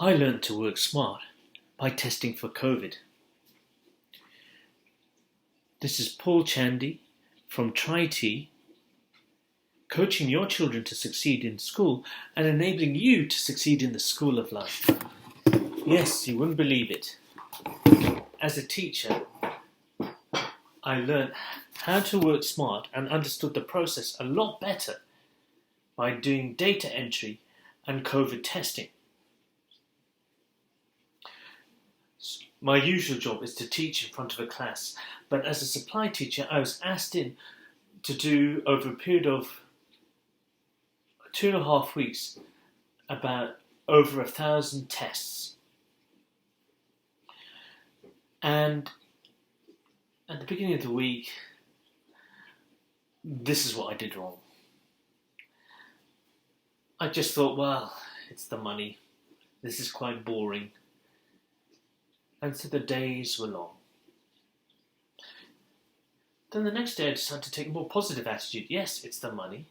I learned to work smart by testing for COVID. This is Paul Chandy from TriT, coaching your children to succeed in school and enabling you to succeed in the school of life. Yes, you wouldn't believe it. As a teacher, I learned how to work smart and understood the process a lot better by doing data entry and COVID testing. My usual job is to teach in front of a class, but as a supply teacher, I was asked in to do, over a period of 2.5 weeks, about over 1,000 tests. And at the beginning of the week, this is what I did wrong. I just thought, well, it's the money. This is quite boring. And so the days were long. Then the next day I decided to take a more positive attitude. Yes, it's the money.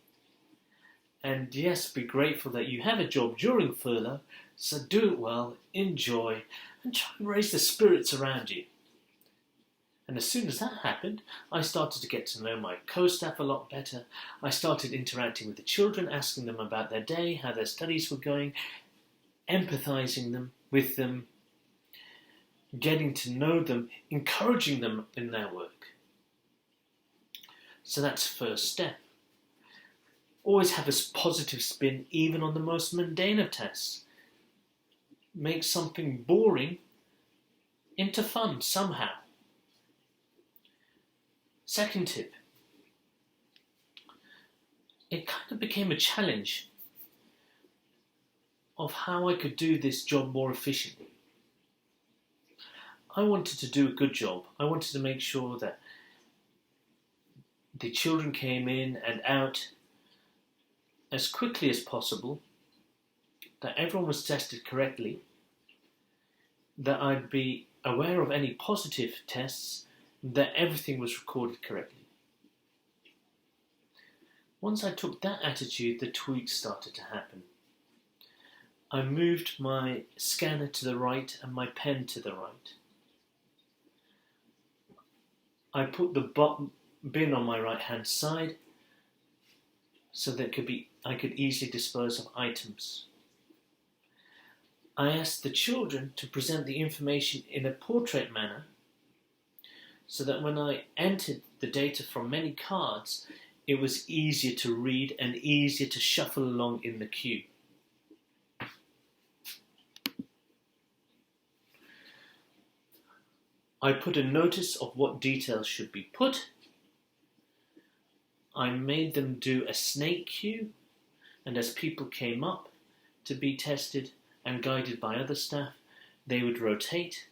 And yes, be grateful that you have a job during furlough, so do it well, enjoy, and try and raise the spirits around you. And as soon as that happened, I started to get to know my co-staff a lot better. I started interacting with the children, asking them about their day, how their studies were going, empathizing with them, getting to know them, encouraging them in their work. So that's first step. Always have a positive spin even on the most mundane of tests. Make something boring into fun somehow. Second tip. It kind of became a challenge of how I could do this job more efficiently. I wanted to do a good job. I wanted to make sure that the children came in and out as quickly as possible, that everyone was tested correctly, that I'd be aware of any positive tests, that everything was recorded correctly. Once I took that attitude, the tweaks started to happen. I moved my scanner to the right and my pen to the right. I put the bin on my right hand side so that I could easily dispose of items. I asked the children to present the information in a portrait manner so that when I entered the data from many cards, it was easier to read and easier to shuffle along in the queue. I put a notice of what details should be put. I made them do a snake queue, and as people came up to be tested and guided by other staff, they would rotate,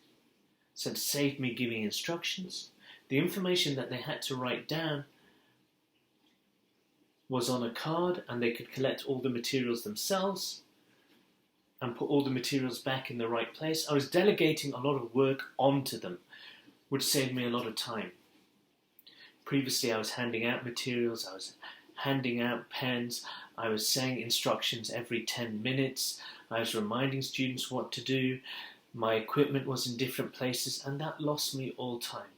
so it saved me giving instructions. The information that they had to write down was on a card, and they could collect all the materials themselves and put all the materials back in the right place. I was delegating a lot of work onto them, which saved me a lot of time. Previously, I was handing out materials, I was handing out pens, I was saying instructions every 10 minutes, I was reminding students what to do, my equipment was in different places, and that lost me all time.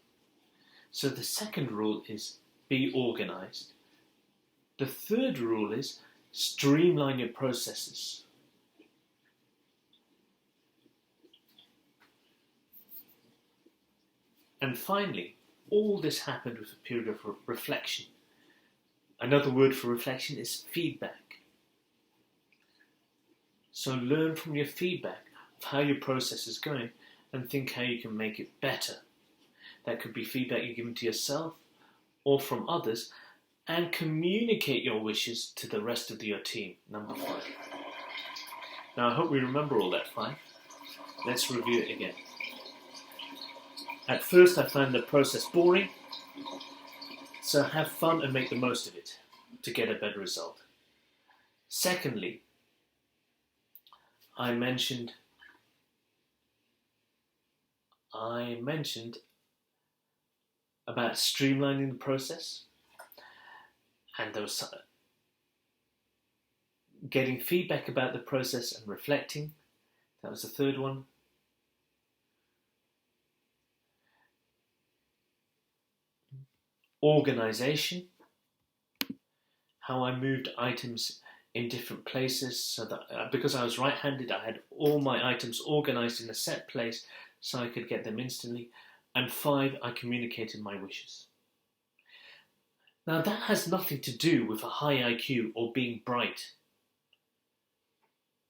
So the second rule is be organized. The third rule is streamline your processes. And finally, all this happened with a period of reflection. Another word for reflection is feedback. So learn from your feedback of how your process is going and think how you can make it better. That could be feedback you're giving to yourself or from others, and communicate your wishes to the rest of your team. Number 5. Now I hope we remember all that 5. Let's review it again. At first I found the process boring, so have fun and make the most of it to get a better result. Secondly, I mentioned about streamlining the process, and there was getting feedback about the process and reflecting. That was the third one. Organisation. How I moved items in different places so that because I was right-handed, I had all my items organised in a set place so I could get them instantly. And 5, I communicated my wishes. Now that has nothing to do with a high IQ or being bright.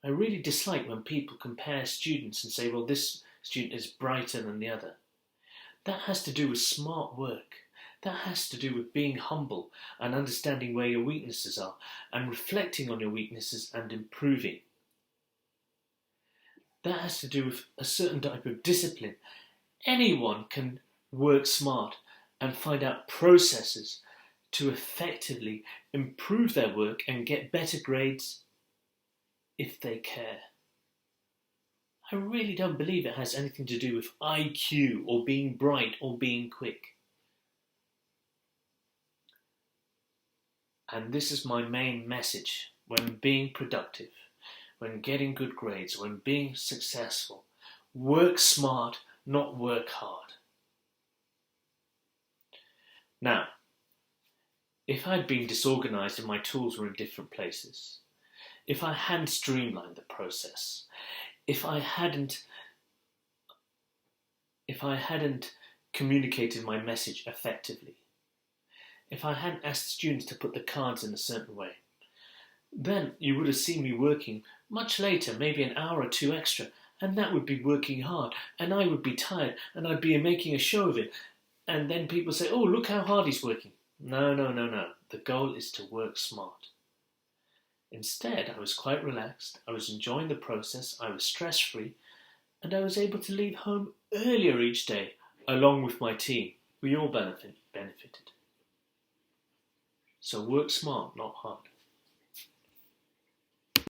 I really dislike when people compare students and say, well, this student is brighter than the other. That has to do with smart work. That has to do with being humble and understanding where your weaknesses are and reflecting on your weaknesses and improving. That has to do with a certain type of discipline. Anyone can work smart and find out processes to effectively improve their work and get better grades if they care. I really don't believe it has anything to do with IQ or being bright or being quick. And this is my main message when being productive, when getting good grades, when being successful. Work smart, not work hard. Now, if I'd been disorganized and my tools were in different places, if I hadn't streamlined the process, if I hadn't communicated my message effectively, if I hadn't asked students to put the cards in a certain way, then you would have seen me working much later, maybe an hour or 2 extra, and that would be working hard, and I would be tired, and I'd be making a show of it, and then people say, oh, look how hard he's working. No. The goal is to work smart. Instead, I was quite relaxed, I was enjoying the process, I was stress-free, and I was able to leave home earlier each day, along with my team. We all benefited. So work smart, not hard.